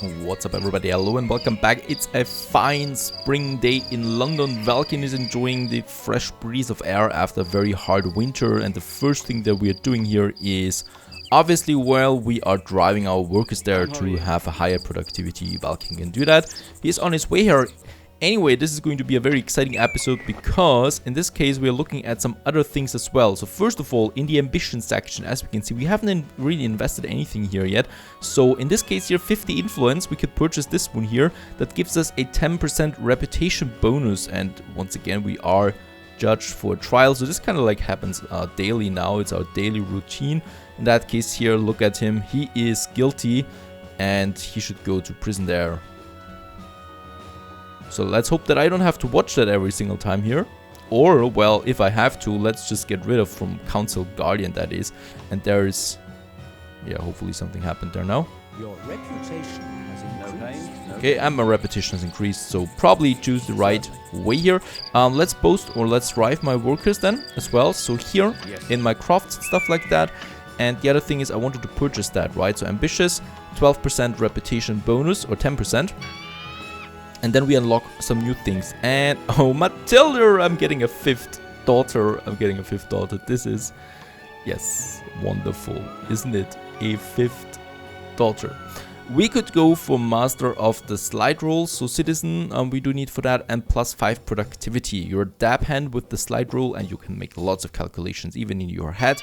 What's up everybody, hello and welcome back. It's a fine spring day in London. Valken is enjoying the fresh breeze of air after a very hard winter, and the first thing that we are doing here is obviously, well, we are driving our workers there to have a higher productivity. Valken can do that. He's on his way here. Anyway, this is going to be a very exciting episode because in this case we are looking at some other things as well. So first of all, in the ambition section, as we can see, we haven't really invested anything here yet. So in this case here, 50 influence, we could purchase this one here. That gives us a 10% reputation bonus, and once again we are judged for a trial. So this kind of like happens daily now. It's our daily routine. In that case here, look at him. He is guilty and he should go to prison there. So let's hope that I don't have to watch that every single time here. Or, well, if I have to, let's just get rid of from Council Guardian, that is. And there is... yeah, hopefully something happened there now. Your reputation has increased. Okay, and my reputation has increased, so probably choose the right way here. Let's boast or let's drive my workers then as well. So here, in my crafts and stuff like that. And the other thing is I wanted to purchase that, right? So ambitious, 12% reputation bonus or 10%. And then we unlock some new things. And, oh, Matilda, I'm getting a fifth daughter. This is, yes, wonderful, isn't it? A fifth daughter. We could go for master of the slide rule. So citizen, we do need for that. And +5 productivity. You're a dab hand with the slide rule and you can make lots of calculations even in your head.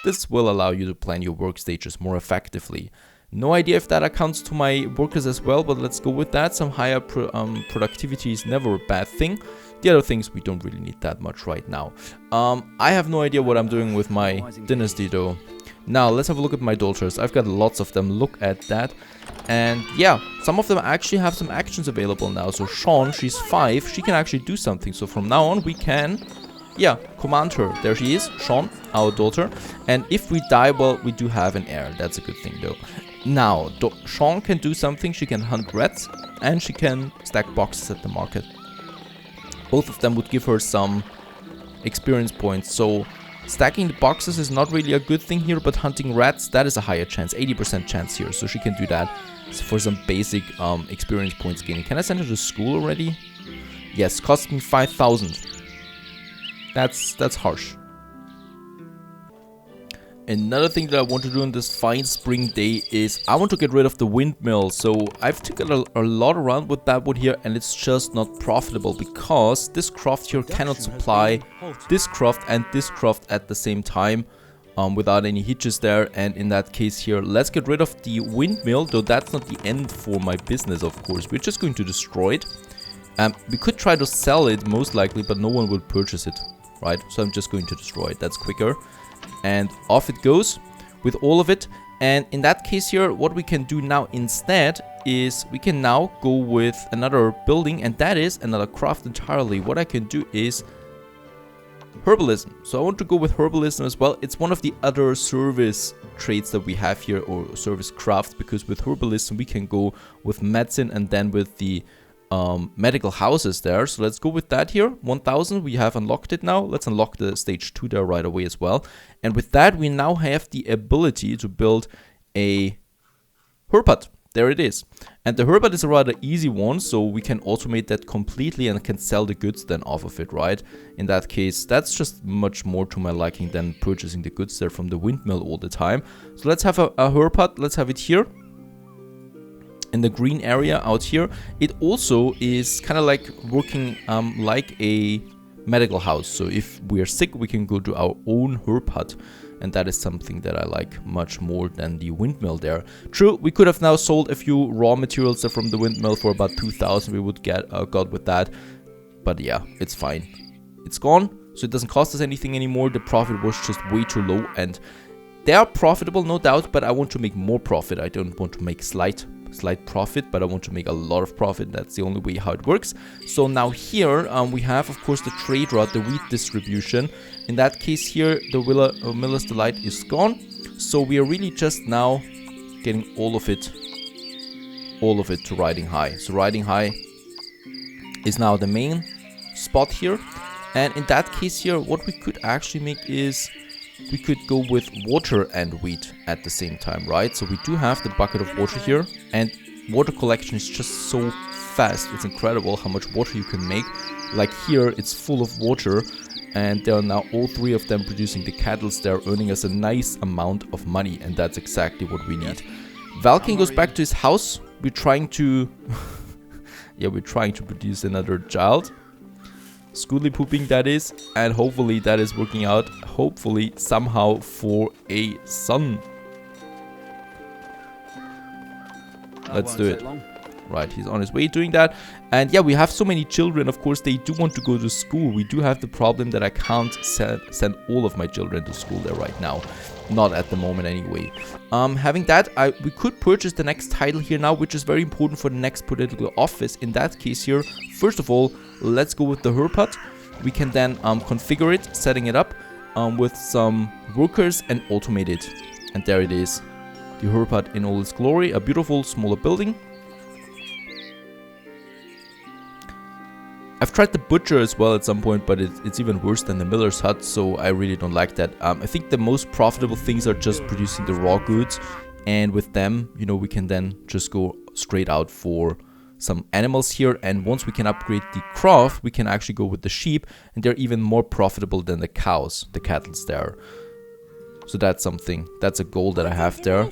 This will allow you to plan your work stages more effectively. No idea if that accounts to my workers as well, but let's go with that. Some higher productivity is never a bad thing. The other things, we don't really need that much right now. I have no idea what I'm doing with my dynasty though. Now, let's have a look at my daughters. I've got lots of them. Look at that. And yeah, some of them actually have some actions available now. So Sean, she's 5. She can actually do something. So from now on, we can... yeah, command her. There she is, Sean, our daughter. And if we die, well, we do have an heir. That's a good thing though. Now, Sean can do something. She can hunt rats and she can stack boxes at the market. Both of them would give her some experience points. So stacking the boxes is not really a good thing here, but hunting rats, that is a higher chance, 80% chance here. So she can do that for some basic experience points gaining. Can I send her to school already? Yes, cost me 5,000. That's harsh. Another thing that I want to do on this fine spring day is I want to get rid of the windmill. So I've taken a lot around with that wood here, and it's just not profitable because this craft here cannot supply this craft and this craft at the same time without any hitches there. And in that case here, let's get rid of the windmill, though that's not the end for my business, of course. We're just going to destroy it. We could try to sell it most likely, but no one will purchase it, right? So I'm just going to destroy it. That's quicker. And off it goes with all of it. And in that case here, what we can do now instead is we can now go with another building, and that is another craft entirely. What I can do is herbalism. So I want to go with herbalism as well. It's one of the other service traits that we have here, or service crafts, because with herbalism we can go with medicine and then with the medical houses there. So let's go with that here. 1000, we have unlocked it now. Let's unlock the stage 2 there right away as well. And with that, we now have the ability to build a herb hut. There it is. And the herb hut is a rather easy one, so we can automate that completely and can sell the goods then off of it, right? In that case, that's just much more to my liking than purchasing the goods there from the windmill all the time. So let's have a herb hut. Let's have it here in the green area out here. It also is kind of like working like a medical house. So if we are sick, we can go to our own herb hut. And that is something that I like much more than the windmill there. True, we could have now sold a few raw materials from the windmill for about 2,000. We would get got with that. But yeah, it's fine. It's gone, so it doesn't cost us anything anymore. The profit was just way too low. And they are profitable, no doubt, but I want to make more profit. I don't want to make slight profit, but I want to make a lot of profit. That's the only way how it works. So now here we have, of course, the trade route, the wheat distribution. In that case here, the Miller's Delight is gone. So we are really just now getting all of it to Riding High. So Riding High is now the main spot here. And in that case here, what we could actually make is we could go with water and wheat at the same time, right? So we do have the bucket of water here, and water collection is just so fast. It's incredible how much water you can make. Like here, it's full of water, and there are now all 3 of them producing the cattle. They're earning us a nice amount of money, and that's exactly what we need. Valken goes back to his house. We're trying to... yeah, we're trying to produce another child. Schooly pooping, that is. And hopefully that is working out. Hopefully somehow for a son. Let's do it. Right, he's on his way doing that. And yeah, we have so many children. Of course, they do want to go to school. We do have the problem that I can't send all of my children to school there right now. Not at the moment anyway. Having that, we could purchase the next title here now, which is very important for the next political office. In that case here, first of all, let's go with the herb hut. We can then configure it, setting it up with some workers and automate it. And there it is. The herb hut in all its glory. A beautiful smaller building. I've tried the butcher as well at some point, but it's even worse than the miller's hut, so I really don't like that. I think the most profitable things are just producing the raw goods, and with them, you know, we can then just go straight out for some animals here, and once we can upgrade the craft, we can actually go with the sheep, and they're even more profitable than the cows, the cattle there. So that's something, that's a goal that I have there.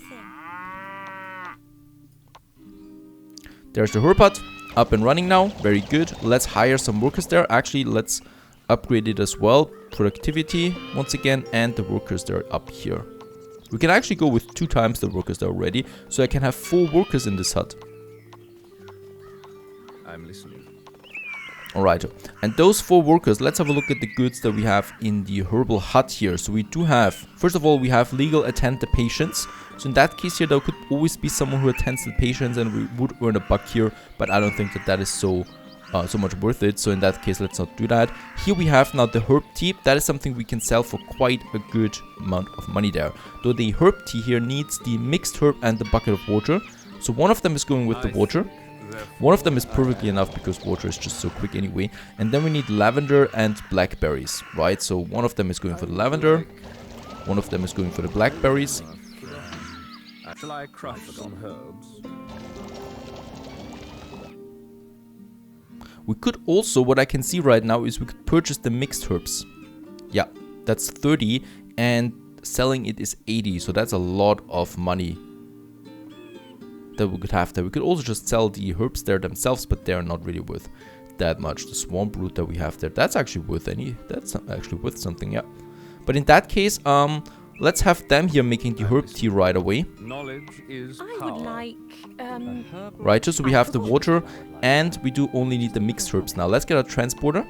There's the herb hut. Up and running now, very good. Let's hire some workers there. Actually, let's upgrade it as well. Productivity once again, and the workers there up here. We can actually go with 2 times the workers there already, so I can have 4 workers in this hut. I'm listening. Alright, and those 4 workers, let's have a look at the goods that we have in the herbal hut here. So we do have, first of all, we have legal attend the patients. So in that case here, there could always be someone who attends the patients, and we would earn a buck here, but I don't think that that is so much worth it. So in that case, let's not do that. Here we have now the herb tea. That is something we can sell for quite a good amount of money there. Though the herb tea here needs the mixed herb and the bucket of water. So one of them is going with the water. One of them is perfectly enough because water is just so quick anyway. And then we need lavender and blackberries, right? So one of them is going for the lavender. One of them is going for the blackberries. Shall I craft on herbs? We could also, what I can see right now is we could purchase the mixed herbs. Yeah, that's 30 and selling it is 80. So that's a lot of money that we could have there. We could also just sell the herbs there themselves, but they're not really worth that much. The swamp root that we have there, that's actually worth something, yeah. But in that case, let's have them here making the herb tea right away. Knowledge is I power. would like Right, so we have the water, and we do only need the mixed herbs now. Let's get a transporter.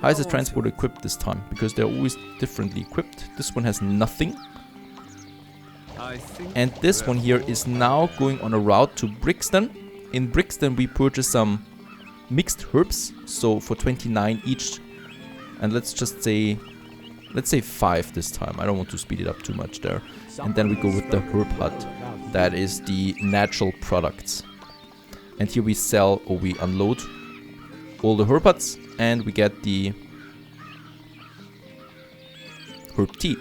How is the transporter equipped this time? Because they're always differently equipped. This one has nothing. And this one here is now going on a route to Brixton. In Brixton we purchase some mixed herbs, so for 29 each. And let's just say, let's say 5 this time. I don't want to speed it up too much there. And then we go with the herb hut. That is the natural products. And here we sell, or we unload all the herb huts, and we get the herb tea.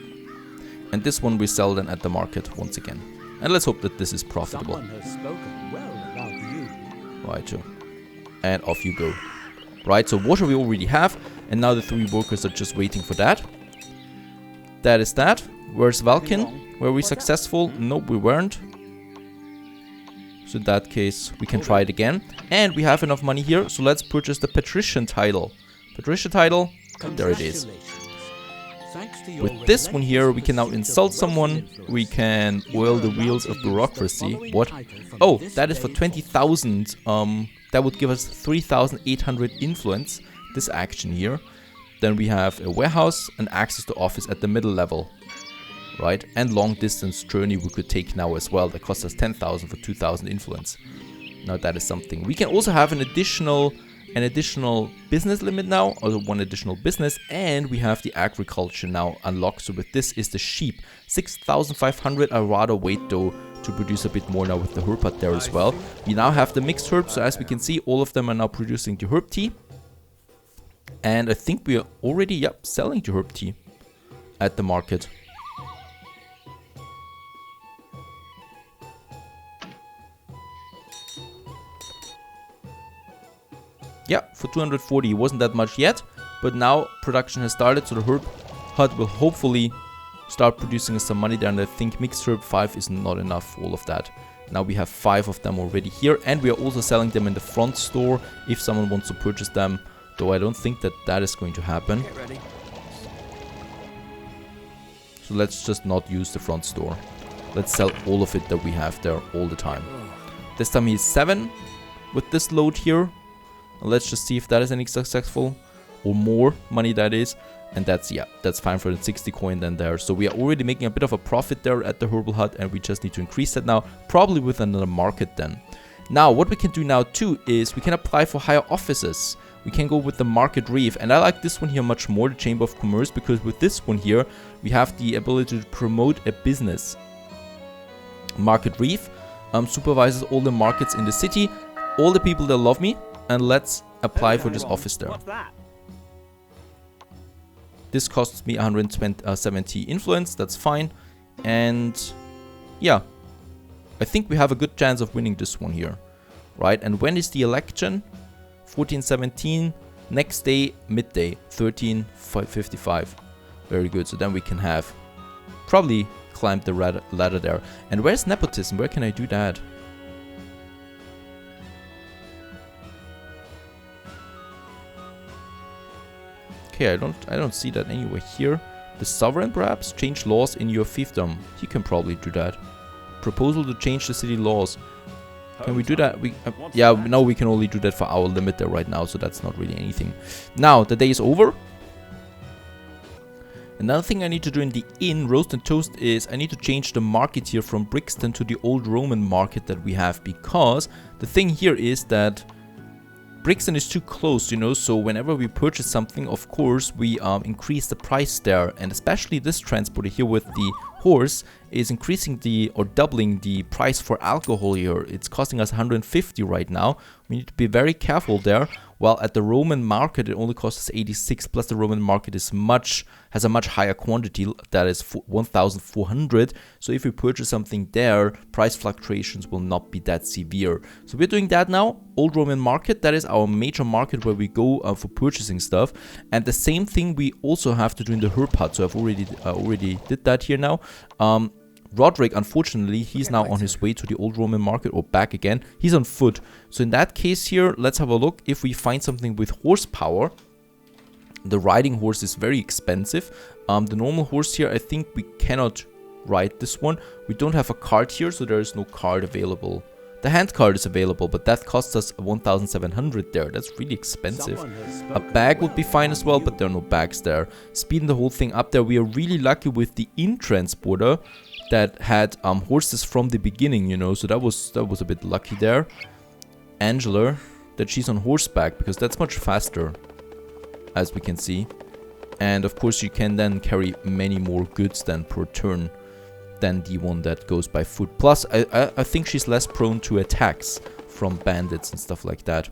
And this one we sell then at the market once again. And let's hope that this is profitable. Right, so. And off you go. Right, so water we already have, and now the 3 workers are just waiting for that. That is that. Where's Valken? Were we successful? Nope, we weren't. So in that case, we can try it again. And we have enough money here, so let's purchase the patrician title. Patrician title, there it is. With this one here, we can now insult someone. We can oil the wheels of bureaucracy. What? Oh, that is for 20,000. That would give us 3,800 influence, this action here. Then we have a warehouse and access to office at the middle level. Right? And long distance journey we could take now as well. That costs us 10,000 for 2,000 influence. Now that is something. We can also have an additional business limit now, or 1 additional business, and we have the agriculture now unlocked. So with this is the sheep. 6,500. I rather wait though to produce a bit more now with the herb hut there as well. We now have the mixed herbs, so as we can see, all of them are now producing the herb tea. And I think we are already, selling the herb tea at the market. Yeah, for 240. It wasn't that much yet, but now production has started, so the herb hut will hopefully start producing us some money there. And I think mixed herb 5 is not enough for all of that. Now we have 5 of them already here, and we are also selling them in the front store if someone wants to purchase them, though I don't think that that is going to happen. So let's just not use the front store. Let's sell all of it that we have there all the time. This time he's 7 with this load here. Let's just see if that is any successful, or more money that is. And that's, yeah, that's 560 coin then there. So we are already making a bit of a profit there at the herbal hut, and we just need to increase that now, probably with another market then. Now, what we can do now too is we can apply for higher offices. We can go with the market reef, and I like this one here much more, the Chamber of Commerce, because with this one here, we have the ability to promote a business. Market reef supervises all the markets in the city, all the people that love me, and let's apply for this office there. This costs me 170 influence, that's fine. And yeah, I think we have a good chance of winning this one here, right? And when is the election? 1417, next day, midday, 1355. Very good, so then we can have probably climbed the ladder there. And where's nepotism? Where can I do that? Okay, I don't see that anywhere here. The sovereign perhaps? Change laws in your fiefdom. He can probably do that. Proposal to change the city laws. Can we do that? Yeah, no, we can only do that for our limit there right now, so that's not really anything. Now, the day is over. Another thing I need to do in the inn, Roast and Toast, is I need to change the market here from Brixton to the old Roman market that we have, because the thing here is that Brixton is too close, you know, so whenever we purchase something, of course, we increase the price there. And especially this transporter here with the horse is increasing or doubling the price for alcohol here. It's costing us 150 right now. We need to be very careful there. While at the Roman market, it only costs us 86, plus the Roman market is has a much higher quantity, that is 1,400. So if we purchase something there, price fluctuations will not be that severe. So we're doing that now. Old Roman market, that is our major market where we go for purchasing stuff. And the same thing we also have to do in the herb hut. So I've already did that here now. Roderick, unfortunately, he's now on his way to the old Roman market, or back again. He's on foot. So in that case here, let's have a look if we find something with horsepower. The riding horse is very expensive. The normal horse here, I think we cannot ride this one. We don't have a cart here, so there is no cart available. The hand cart is available, but that costs us 1,700 there. That's really expensive. A bag would be fine as well, but there are no bags there. Speeding the whole thing up there. We are really lucky with the inn transporter that had horses from the beginning, you know, so that was a bit lucky there. Angela, that she's on horseback, because that's much faster, as we can see. And of course you can then carry many more goods than per turn than the one that goes by foot. Plus I think she's less prone to attacks from bandits and stuff like that.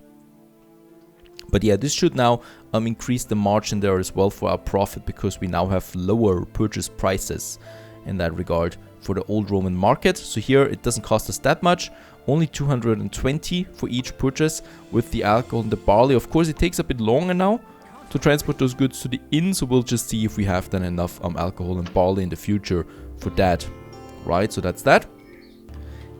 But yeah, this should now increase the margin there as well for our profit, because we now have lower purchase prices in that regard for the old Roman market. So here it doesn't cost us that much, only 220 for each purchase with the alcohol and the barley. Of course it takes a bit longer now to transport those goods to the inn, so we'll just see if we have then enough alcohol and barley in the future for that, right? So that's that.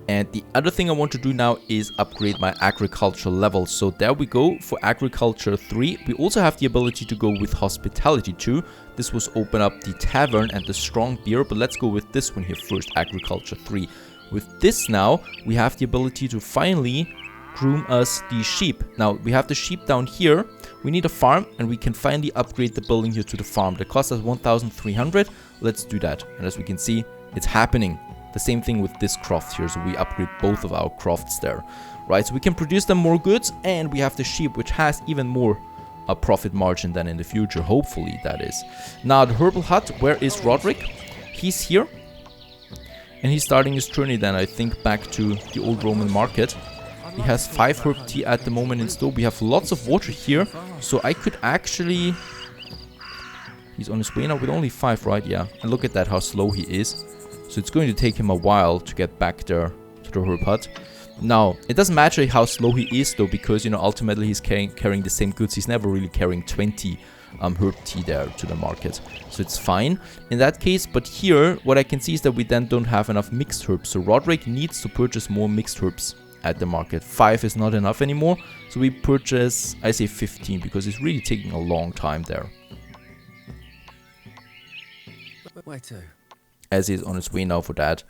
And the other thing I want to do now is upgrade my agriculture level. So there we go for agriculture 3. We also have the ability to go with hospitality 2. This was open up the tavern and the strong beer, but let's go with this one here first, agriculture 3. With this now, we have the ability to finally groom us the sheep. Now, we have the sheep down here. We need a farm, and we can finally upgrade the building here to the farm. That costs us 1,300. Let's do that. And as we can see, it's happening. The same thing with this croft here, so we upgrade both of our crofts there, right? So we can produce them more goods, and we have the sheep, which has even more a profit margin than in the future, hopefully that is. Now the herbal hut, where is Roderick? He's here, and he's starting his journey then, I think, back to the old Roman market. He has 5 herb tea at the moment in store. We have lots of water here, so I could actually... He's on his way now with only 5, right? Yeah, and look at that, how slow he is. So it's going to take him a while to get back there to the herb hut. Now, it doesn't matter how slow he is though, because, you know, ultimately he's carrying the same goods. He's never really carrying 20 herb tea there to the market. So it's fine in that case. But here, what I can see is that we then don't have enough mixed herbs. So Roderick needs to purchase more mixed herbs at the market. 5 is not enough anymore. So we purchase, I say 15, because it's really taking a long time there. Where to? As he's on his way now for that.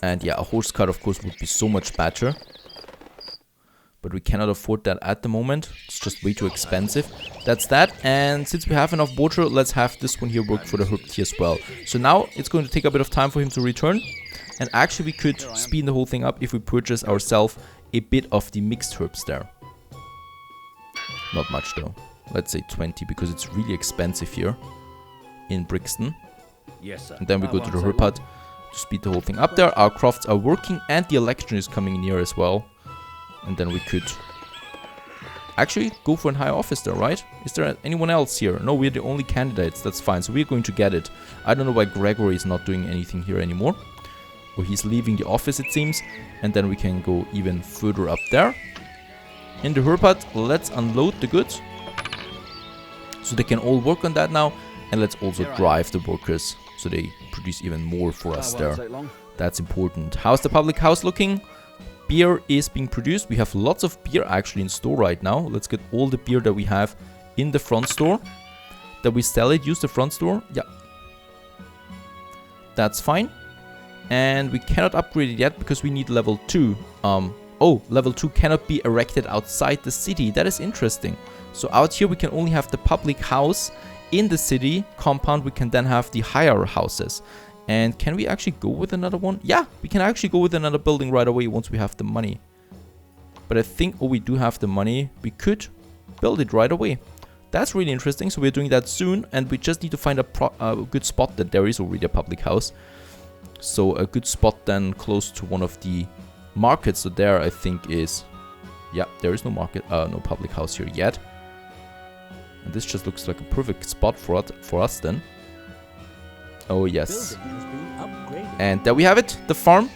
And yeah, a horse cart, of course, would be so much better. But we cannot afford that at the moment. It's just way too expensive. That's that. And since we have enough water, let's have this one here work for the herb tea as well. So now it's going to take a bit of time for him to return. And actually we could speed the whole thing up if we purchase ourselves a bit of the mixed herbs there. Not much though. Let's say 20, because it's really expensive here in Brixton. Yes, sir. And then we go to the herb hut to speed the whole thing up there. Our crafts are working and the election is coming near as well. And then we could actually go for a high office there, right? Is there anyone else here? No, we're the only candidates. That's fine. So we're going to get it. I don't know why Gregory is not doing anything here anymore. Or he's leaving the office, it seems. And then we can go even further up there. In the herb hut, let's unload the goods. So they can all work on that now. And let's also drive the workers so they produce even more for us there. That's important. How's the public house looking? Beer is being produced. We have lots of beer actually in store right now. Let's get all the beer that we have in the front store. That we sell it. Use the front store. Yeah. That's fine. And we cannot upgrade it yet because we need level 2. Oh, level 2 cannot be erected outside the city. That is interesting. So out here we can only have the public house. In the city compound we can then have the higher houses. And can we actually go with another one? Yeah, we can actually go with another building right away once we have the money. But I think, oh, we do have the money. We could build it right away. That's really interesting. So we're doing that soon. And we just need to find a good spot that there is already a public house. So a good spot then close to one of the markets. So there I think is... Yeah, there is no market, no public house here yet. And this just looks like a perfect spot for us then. Oh yes. And there we have it, the farm.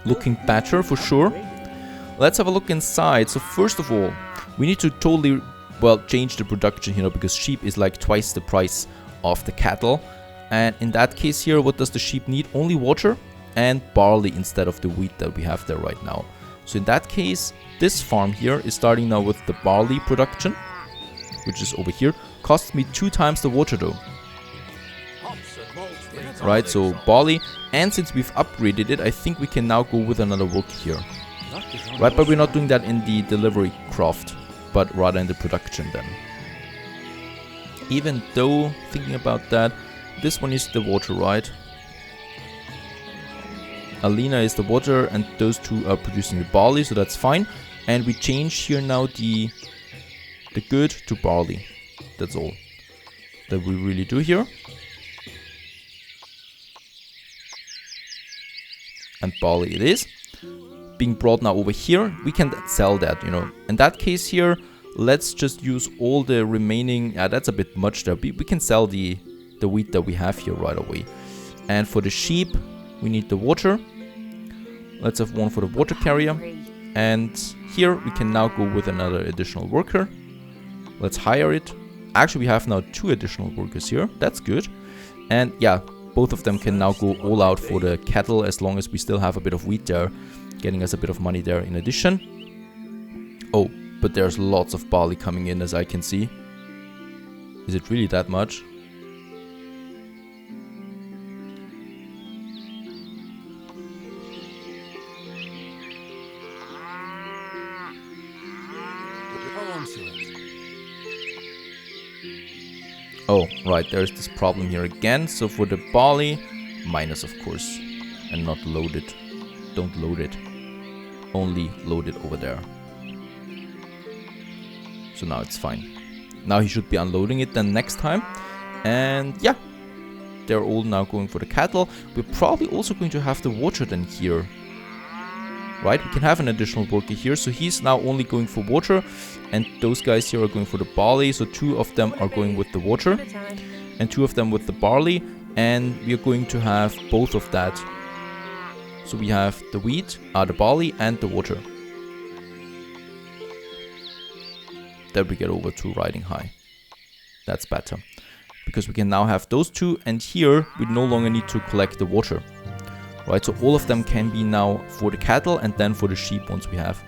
Looking better for sure. Let's have a look inside. So first of all, we need to totally, well, change the production here because sheep is like twice the price of the cattle. And in that case here, what does the sheep need? Only water and barley instead of the wheat that we have there right now. So in that case, this farm here is starting now with the barley production, which is over here. Costs me 2 times the water though. Right, so barley. And since we've upgraded it, I think we can now go with another work here. Right, but we're not doing that in the delivery craft, but rather in the production then. Even though, thinking about that, this one is the water, right? Alina is the water and those two are producing the barley, so that's fine. And we change here now the good to barley. That's all that we really do here. And barley it is. Being brought now over here, we can sell that, you know. In that case here, let's just use all the remaining... that's a bit much there. We can sell the wheat that we have here right away. And for the sheep, we need the water. Let's have one for the water carrier. And here we can now go with another additional worker. Let's hire it. Actually, we have now 2 additional workers here. That's good. And yeah, both of them can now go all out for the cattle as long as we still have a bit of wheat there, getting us a bit of money there in addition. Oh, but there's lots of barley coming in as I can see. Is it really that much? Oh, right, there's this problem here again. So for the barley, minus of course, and not loaded. Don't load it. Only load it over there. So now it's fine. Now he should be unloading it then next time. And yeah, they're all now going for the cattle. We're probably also going to have the water then here. Right, we can have an additional worker here. So he's now only going for water. And those guys here are going for the barley. So 2 of them are going with the water. And 2 of them with the barley. And we are going to have both of that So we have the wheat, the barley, and the water. Then we get over to riding high. That's better. Because we can now have those two, and here we no longer need to collect the water. Right, so all of them can be now for the cattle and then for the sheep once we have.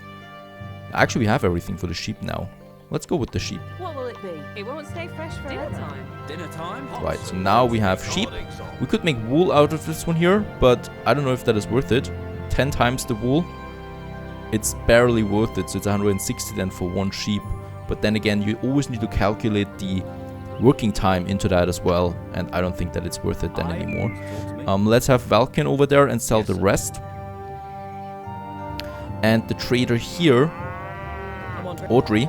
Actually, we have everything for the sheep now. Let's go with the sheep. What will it be? It won't stay fresh for dinner time. Dinner time? Right, so now we have sheep. We could make wool out of this one here, but I don't know if that is worth it. 10 times the wool. It's barely worth it, so it's 160 then for one sheep. But then again, you always need to calculate the working time into that as well, and I don't think that it's worth it then anymore. Let's have Valken over there and sell the rest. And the trader here, Audrey,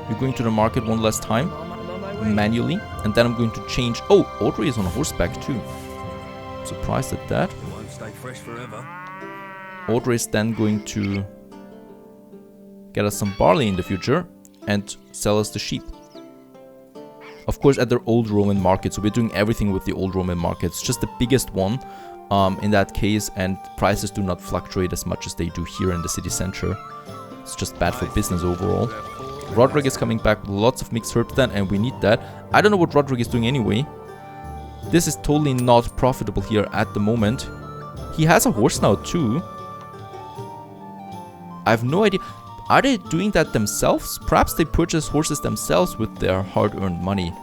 we're going to the market one last time, manually, and then I'm going to change. Oh, Audrey is on horseback too. Surprised at that. Won't stay fresh forever. Audrey is then going to get us some barley in the future and sell us the sheep. Of course, at their old Roman market, so we're doing everything with the old Roman market. It's just the biggest one in that case, and prices do not fluctuate as much as they do here in the city center. It's just bad for business overall. Roderick is coming back with lots of mixed herbs then, and we need that. I don't know what Roderick is doing anyway. This is totally not profitable here at the moment. He has a horse now too. I have no idea. Are they doing that themselves? Perhaps they purchase horses themselves with their hard-earned money.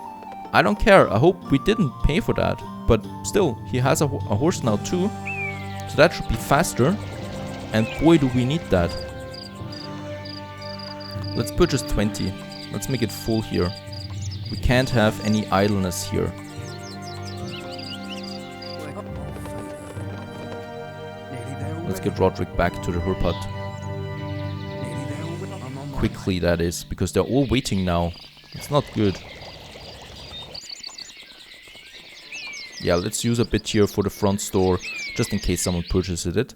I don't care. I hope we didn't pay for that. But still, he has a horse now too. So that should be faster. And boy, do we need that. Let's purchase 20. Let's make it full here. We can't have any idleness here. Let's get Roderick back to the herb hut. Quickly, that is, because they're all waiting now. It's not good. Yeah, let's use a bit here for the front store, just in case someone purchases it.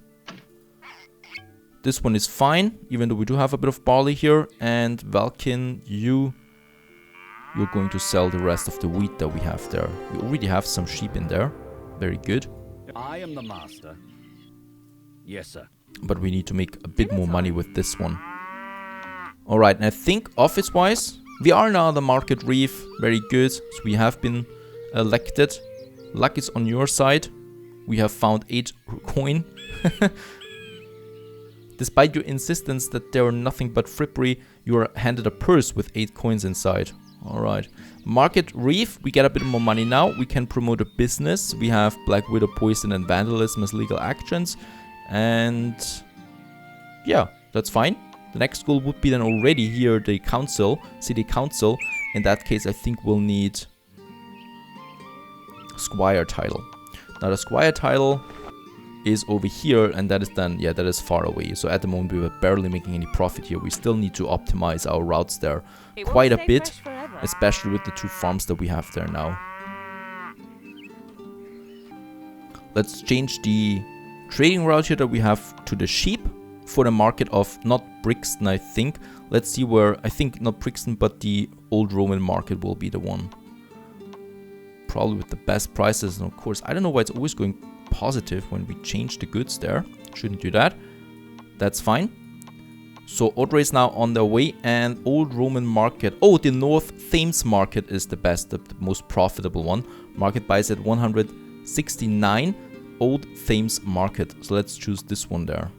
This one is fine, even though we do have a bit of barley here. And Valkin, you're going to sell the rest of the wheat that we have there. We already have some sheep in there. Very good. I am the master. Yes, sir. But we need to make a bit more money with this one. Alright, and I think office-wise, we are now the market reef. Very good. So we have been elected. Luck is on your side. We have found 8 coin. Despite your insistence that they are nothing but frippery, you are handed a purse with 8 coins inside. Alright. Market reef, we get a bit more money now. We can promote a business. We have Black Widow, Poison and Vandalism as legal actions. And yeah, that's fine. The next goal would be then already here the council, city council. In that case, I think we'll need squire title. Now the squire title is over here, and that is then, yeah, that is far away. So at the moment we were barely making any profit here. We still need to optimize our routes there quite a bit, especially with the 2 farms that we have there now. Let's change the trading route here that we have to the sheep for the market of not Brixton, I think. Let's see where, I think not Brixton, but the old Roman market will be the one. Probably with the best prices, and of course, I don't know why it's always going positive when we change the goods there. Shouldn't do that. That's fine. So Audrey is now on their way, and old Roman market. Oh, the North Thames market is the best, the most profitable one. Market buys at 169. Old Thames market. So let's choose this one there.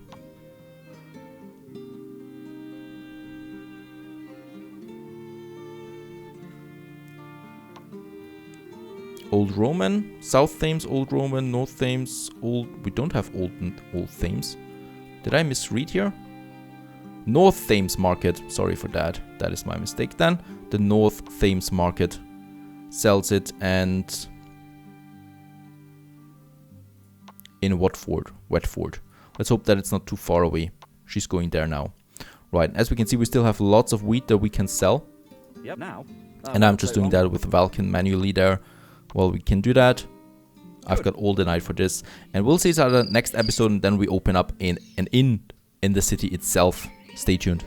Old Roman, South Thames, Old Roman, North Thames, Old... We don't have Old Thames. Did I misread here? North Thames Market. Sorry for that. That is my mistake then. The North Thames Market sells it, and... in Watford. Let's hope that it's not too far away. She's going there now. Right, as we can see, we still have lots of wheat that we can sell. Yep, now. And I'm just doing that with Valken manually there. Well, we can do that. I've got all the night for this. And we'll see each other next episode, and then we open up in the city itself. Stay tuned.